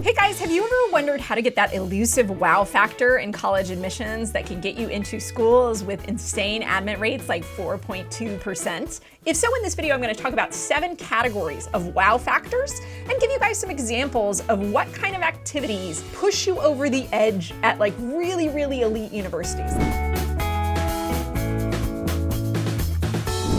Hey guys, have you ever wondered how to get that elusive wow factor in college admissions that can get you into schools with insane admit rates like 4.2%? If so, in this video, I'm going to talk about 7 categories of wow factors and give you guys some examples of what kind of activities push you over the edge at like really, really elite universities.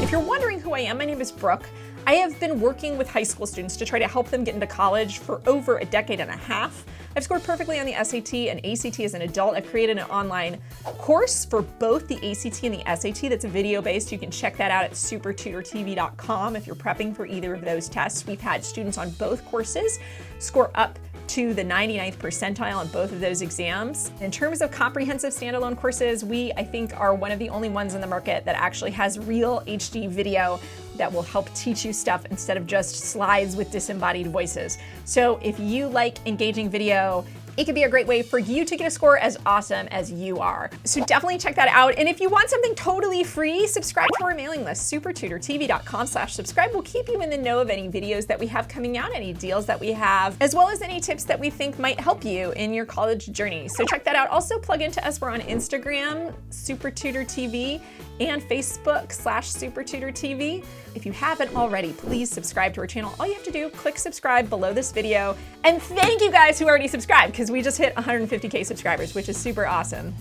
If you're wondering who I am, my name is Brooke. I have been working with high school students to try to help them get into college for over a decade and a half. I've scored perfectly on the SAT and ACT as an adult. I've created an online course for both the ACT and the SAT that's video-based. You can check that out at SupertutorTV.com if you're prepping for either of those tests. We've had students on both courses score up to the 99th percentile on both of those exams. In terms of comprehensive standalone courses, we, I think, are one of the only ones in the market that actually has real HD video that will help teach you stuff instead of just slides with disembodied voices. So if you like engaging video, it could be a great way for you to get a score as awesome as you are. So definitely check that out. And if you want something totally free, subscribe to our mailing list. SupertutorTV.com/subscribe will keep you in the know of any videos that we have coming out, any deals that we have, as well as any tips that we think might help you in your college journey. So check that out. Also plug into us. We're on Instagram, SupertutorTV, and Facebook/SupertutorTV. If you haven't already, please subscribe to our channel. All you have to do, click subscribe below this video. And thank you guys who already subscribed, because we just hit 150K subscribers, which is super awesome.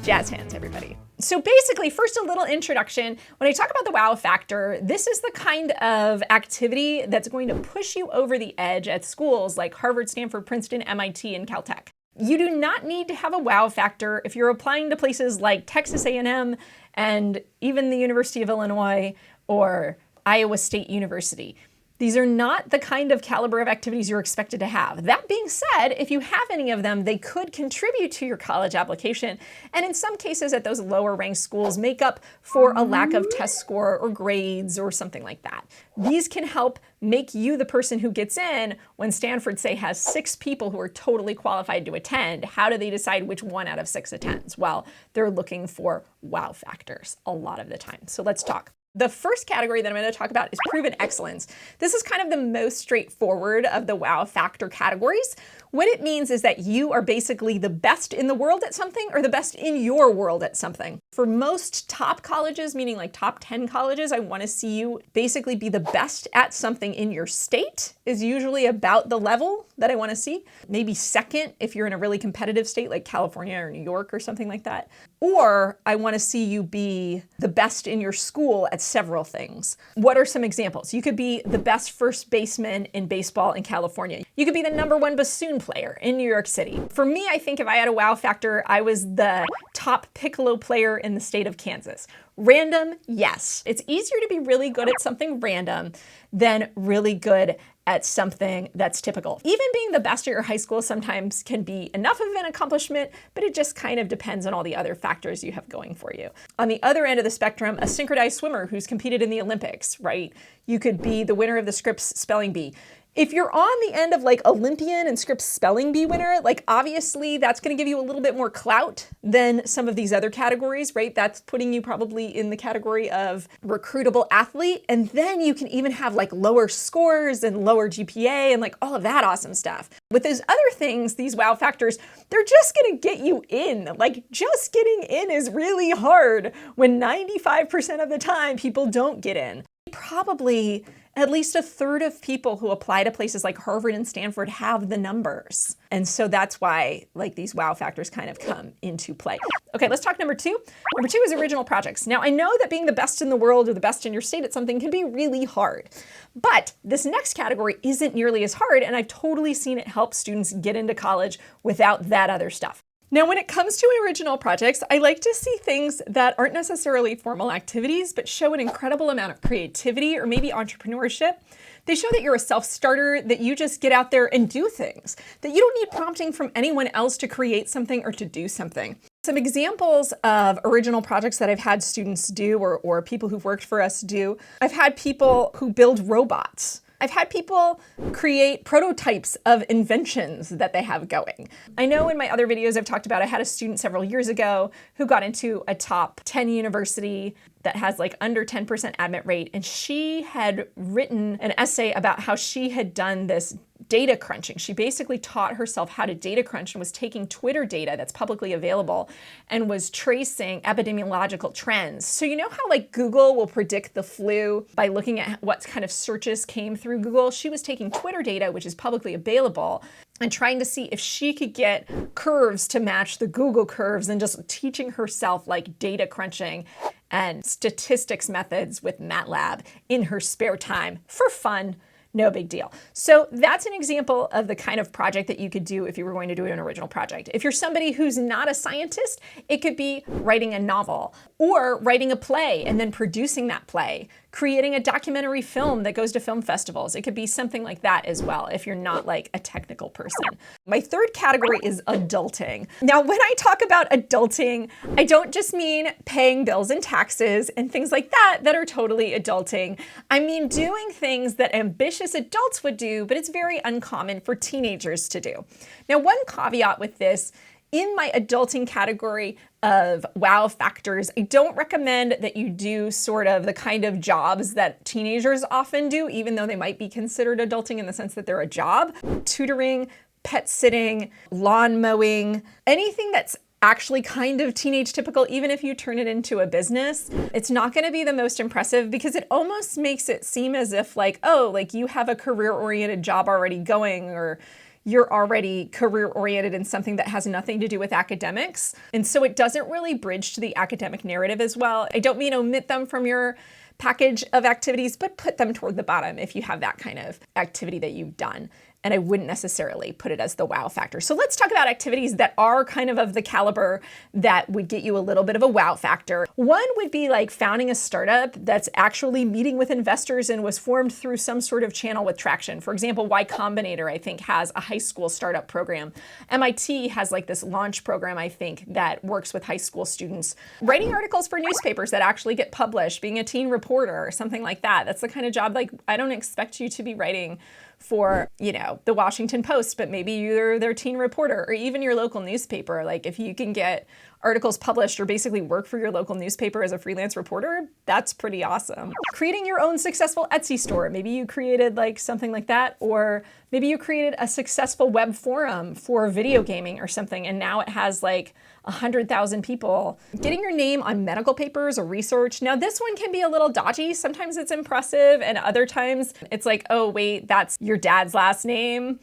Jazz hands, everybody. So basically, first a little introduction. When I talk about the wow factor, this is the kind of activity that's going to push you over the edge at schools like Harvard, Stanford, Princeton, MIT, and Caltech. You do not need to have a wow factor if you're applying to places like Texas A&M and even the University of Illinois or Iowa State University. These are not the kind of caliber of activities you're expected to have. That being said, if you have any of them, they could contribute to your college application, and in some cases at those lower ranked schools make up for a lack of test score or grades or something like that. These can help make you the person who gets in when Stanford, say, has 6 people who are totally qualified to attend. How do they decide which 1 out of 6 attends? Well, they're looking for wow factors a lot of the time. So let's talk. The first category that I'm going to talk about is proven excellence. This is kind of the most straightforward of the wow factor categories. What it means is that you are basically the best in the world at something or the best in your world at something. For most top colleges, meaning like top 10 colleges, I want to see you basically be the best at something in your state is usually about the level that I want to see. Maybe second if you're in a really competitive state like California or New York or something like that. Or I want to see you be the best in your school at several things. What are some examples? You could be the best first baseman in baseball in California. You could be the #1 bassoon player in New York City. For me, I think if I had a wow factor, I was the top piccolo player in the state of Kansas. Random, yes. It's easier to be really good at something random than really good at something that's typical. Even being the best at your high school sometimes can be enough of an accomplishment, but it just kind of depends on all the other factors you have going for you. On the other end of the spectrum, a synchronized swimmer who's competed in the Olympics, right? You could be the winner of the Scripps Spelling Bee. If you're on the end of like Olympian and Scripps Spelling Bee winner, like obviously that's going to give you a little bit more clout than some of these other categories, right? That's putting you probably in the category of recruitable athlete. And then you can even have like lower scores and lower GPA and like all of that awesome stuff. With those other things, these wow factors, they're just going to get you in. Like just getting in is really hard when 95% of the time people don't get in. Probably at least a third of people who apply to places like Harvard and Stanford have the numbers. And so that's why like these wow factors kind of come into play. Okay, let's talk number 2. Number 2 is original projects. Now I know that being the best in the world or the best in your state at something can be really hard, but this next category isn't nearly as hard, and I've totally seen it help students get into college without that other stuff. Now, when it comes to original projects, I like to see things that aren't necessarily formal activities, but show an incredible amount of creativity or maybe entrepreneurship. They show that you're a self-starter, that you just get out there and do things, that you don't need prompting from anyone else to create something or to do something. Some examples of original projects that I've had students do or people who've worked for us do. I've had people who build robots. I've had people create prototypes of inventions that they have going. I know in my other videos I've talked about, I had a student several years ago who got into a top 10 university that has like under 10% admit rate. And she had written an essay about how she had done this data crunching. She basically taught herself how to data crunch and was taking Twitter data that's publicly available and was tracing epidemiological trends. So you know how like Google will predict the flu by looking at what kind of searches came through Google? She was taking Twitter data, which is publicly available, and trying to see if she could get curves to match the Google curves and just teaching herself like data crunching and statistics methods with MATLAB in her spare time for fun. No big deal. So that's an example of the kind of project that you could do if you were going to do an original project. If you're somebody who's not a scientist, it could be writing a novel or writing a play and then producing that play, creating a documentary film that goes to film festivals. It could be something like that as well if you're not like a technical person. My third category is adulting. Now, when I talk about adulting, I don't just mean paying bills and taxes and things like that that are totally adulting. I mean doing things that ambitious adults would do, but it's very uncommon for teenagers to do. Now, one caveat with this, in my adulting category of wow factors, I don't recommend that you do sort of the kind of jobs that teenagers often do, even though they might be considered adulting in the sense that they're a job. Tutoring, pet sitting, lawn mowing, anything that's actually kind of teenage typical, even if you turn it into a business, it's not going to be the most impressive because it almost makes it seem as if like, oh, like you have a career-oriented job already going, or you're already career-oriented in something that has nothing to do with academics. And so it doesn't really bridge to the academic narrative as well. I don't mean omit them from your package of activities, but put them toward the bottom if you have that kind of activity that you've done. And I wouldn't necessarily put it as the wow factor. So let's talk about activities that are kind of the caliber that would get you a little bit of a wow factor. One would be like founding a startup that's actually meeting with investors and was formed through some sort of channel with traction. For example, Y Combinator, I think, has a high school startup program. MIT has like this launch program, I think, that works with high school students. Writing articles for newspapers that actually get published, being a teen reporter or something like that. That's the kind of job, like, I don't expect you to be writing for, you know, the Washington Post, but maybe you're their teen reporter or even your local newspaper. Like if you can get articles published or basically work for your local newspaper as a freelance reporter, that's pretty awesome. Creating your own successful Etsy store. Maybe you created like something like that, or maybe you created a successful web forum for video gaming or something, and now it has like 100,000 people. Getting your name on medical papers or research. Now this one can be a little dodgy. Sometimes it's impressive and other times it's like, oh wait, that's your dad's last name.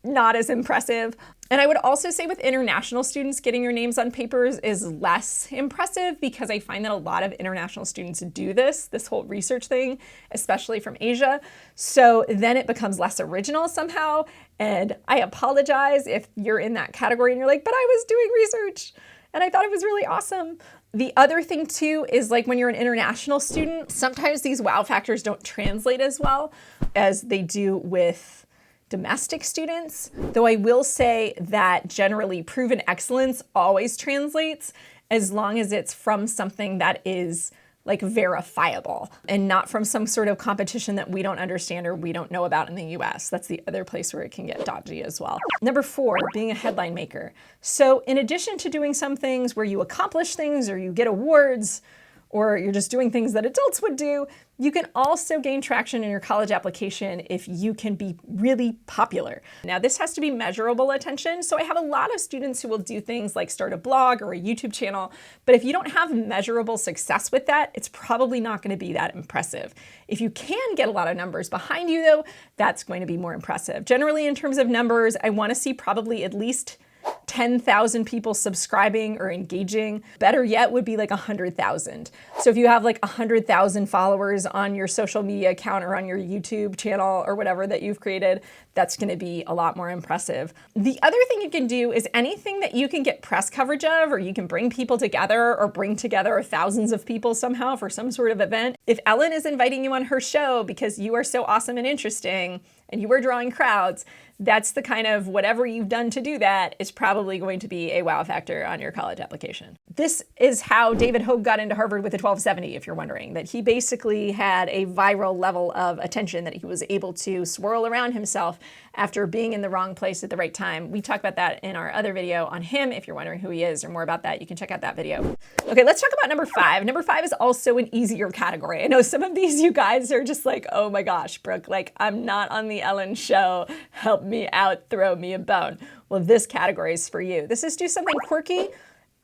Not as impressive. And I would also say with international students, getting your names on papers is less impressive because I find that a lot of international students do this whole research thing, especially from Asia. So then it becomes less original somehow. And I apologize if you're in that category and you're like, but I was doing research and I thought it was really awesome. The other thing too is like when you're an international student, sometimes these wow factors don't translate as well as they do with domestic students, though I will say that generally proven excellence always translates as long as it's from something that is like verifiable and not from some sort of competition that we don't understand or we don't know about in the US. That's the other place where it can get dodgy as well. Number 4, being a headline maker. So in addition to doing some things where you accomplish things or you get awards, or you're just doing things that adults would do, you can also gain traction in your college application if you can be really popular. Now, this has to be measurable attention. So I have a lot of students who will do things like start a blog or a YouTube channel, but if you don't have measurable success with that, it's probably not going to be that impressive. If you can get a lot of numbers behind you though, that's going to be more impressive. Generally, in terms of numbers, I want to see probably at least 10,000 people subscribing or engaging. Better yet would be like 100,000. So if you have like 100,000 followers on your social media account or on your YouTube channel or whatever that you've created, that's going to be a lot more impressive. The other thing you can do is anything that you can get press coverage of, or you can bring people together or bring together thousands of people somehow for some sort of event. If Ellen is inviting you on her show because you are so awesome and interesting and you are drawing crowds, that's the kind of whatever you've done to do that is probably going to be a wow factor on your college application. This is how David Hogue got into Harvard with a 1270, if you're wondering, that he basically had a viral level of attention that he was able to swirl around himself after being in the wrong place at the right time. We talk about that in our other video on him. If you're wondering who he is or more about that, you can check out that video. Okay, let's talk about number 5. Number 5 is also an easier category. I know some of these you guys are just like, oh my gosh, Brooke, like I'm not on the Ellen show. Help me out, throw me a bone. Well, this category is for you. This is do something quirky,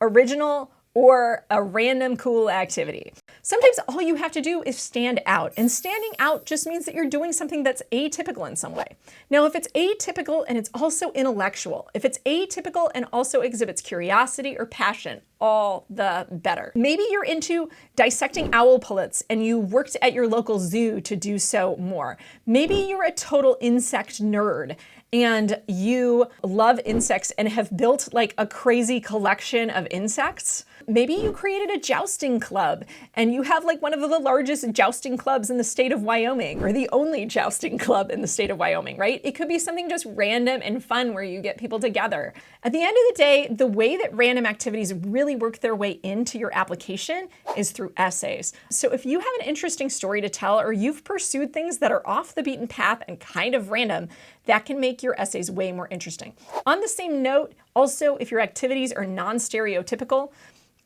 original, or a random cool activity. Sometimes all you have to do is stand out, and standing out just means that you're doing something that's atypical in some way. Now, if it's atypical and it's also intellectual, if it's atypical and also exhibits curiosity or passion, all the better. Maybe you're into dissecting owl pullets and you worked at your local zoo to do so more. Maybe you're a total insect nerd and you love insects and have built like a crazy collection of insects. Maybe you created a jousting club and you have like one of the largest jousting clubs in the state of Wyoming, or the only jousting club in the state of Wyoming, right? It could be something just random and fun where you get people together. At the end of the day, the way that random activities really work their way into your application is through essays. So if you have an interesting story to tell, or you've pursued things that are off the beaten path and kind of random, that can make your essays way more interesting. On the same note, also, if your activities are non-stereotypical,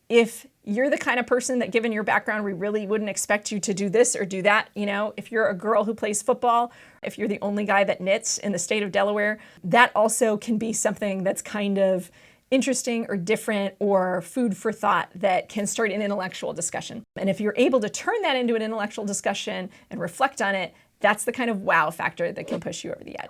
if you're the kind of person that, given your background, we really wouldn't expect you to do this or do that, you know, if you're a girl who plays football, if you're the only guy that knits in the state of Delaware, that also can be something that's kind of interesting or different or food for thought that can start an intellectual discussion. And if you're able to turn that into an intellectual discussion and reflect on it, that's the kind of wow factor that can push you over the edge.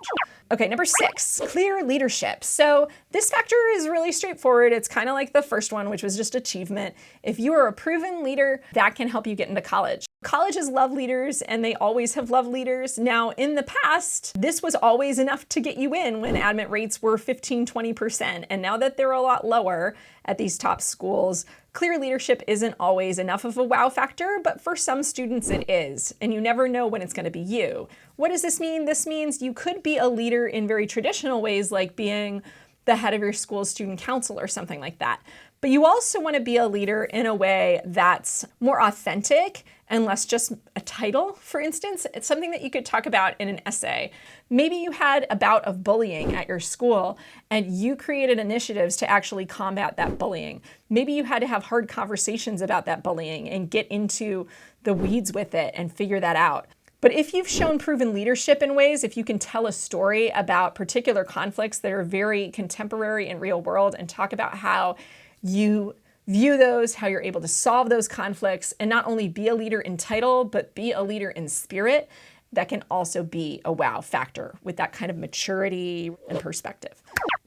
Okay, number 6, clear leadership. So this factor is really straightforward. It's kind of like the first one, which was just achievement. If you are a proven leader, that can help you get into college. Colleges love leaders and they always have loved leaders. Now, in the past, this was always enough to get you in when admit rates were 15, 20%. And now that they're a lot lower at these top schools, clear leadership isn't always enough of a wow factor, but for some students it is. And you never know when it's going to be you. What does this mean? This means you could be a leader in very traditional ways, like being the head of your school's student council or something like that. But you also want to be a leader in a way that's more authentic and less just a title. For instance, it's something that you could talk about in an essay. Maybe you had a bout of bullying at your school and you created initiatives to actually combat that bullying. Maybe you had to have hard conversations about that bullying and get into the weeds with it and figure that out. But if you've shown proven leadership in ways, if you can tell a story about particular conflicts that are very contemporary and real world and talk about how you view those, how you're able to solve those conflicts, and not only be a leader in title, but be a leader in spirit, that can also be a wow factor with that kind of maturity and perspective.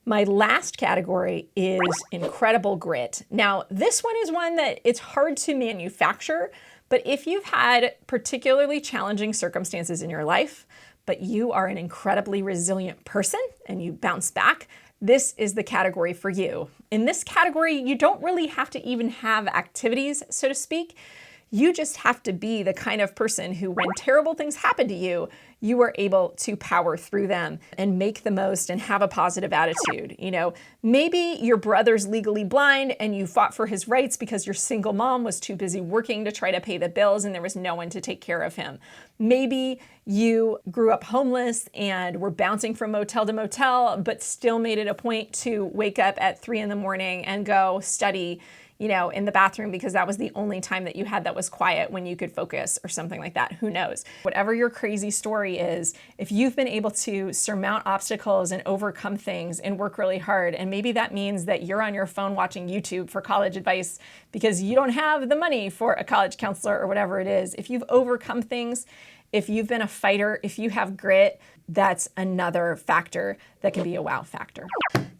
My last category is incredible grit. Now, this one is one that it's hard to manufacture, but if you've had particularly challenging circumstances in your life, but you are an incredibly resilient person and you bounce back, this is the category for you. In this category, you don't really have to even have activities, so to speak. You just have to be the kind of person who, when terrible things happen to you, you are able to power through them and make the most and have a positive attitude. You know, maybe your brother's legally blind and you fought for his rights because your single mom was too busy working to try to pay the bills and there was no one to take care of him. Maybe you grew up homeless and were bouncing from motel to motel, but still made it a point to wake up at 3 in the morning and go study, you know, in the bathroom because that was the only time that you had that was quiet when you could focus or something like that. Who knows? Whatever your crazy story is, if you've been able to surmount obstacles and overcome things and work really hard, and maybe that means that you're on your phone watching YouTube for college advice because you don't have the money for a college counselor or whatever it is. If you've overcome things, if you've been a fighter, if you have grit, that's another factor that can be a wow factor.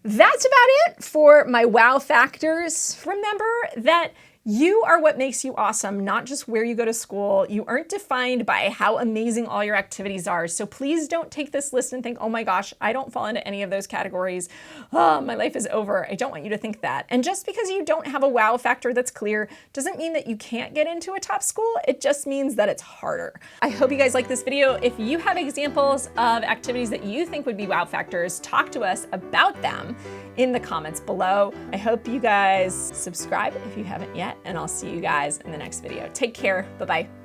That's about it for my wow factors. Remember that you are what makes you awesome, not just where you go to school. You aren't defined by how amazing all your activities are. So please don't take this list and think, oh my gosh, I don't fall into any of those categories. Oh, my life is over. I don't want you to think that. And just because you don't have a wow factor that's clear doesn't mean that you can't get into a top school. It just means that it's harder. I hope you guys like this video. If you have examples of activities that you think would be wow factors, talk to us about them in the comments below. I hope you guys subscribe if you haven't yet, and I'll see you guys in the next video. Take care. Bye-bye.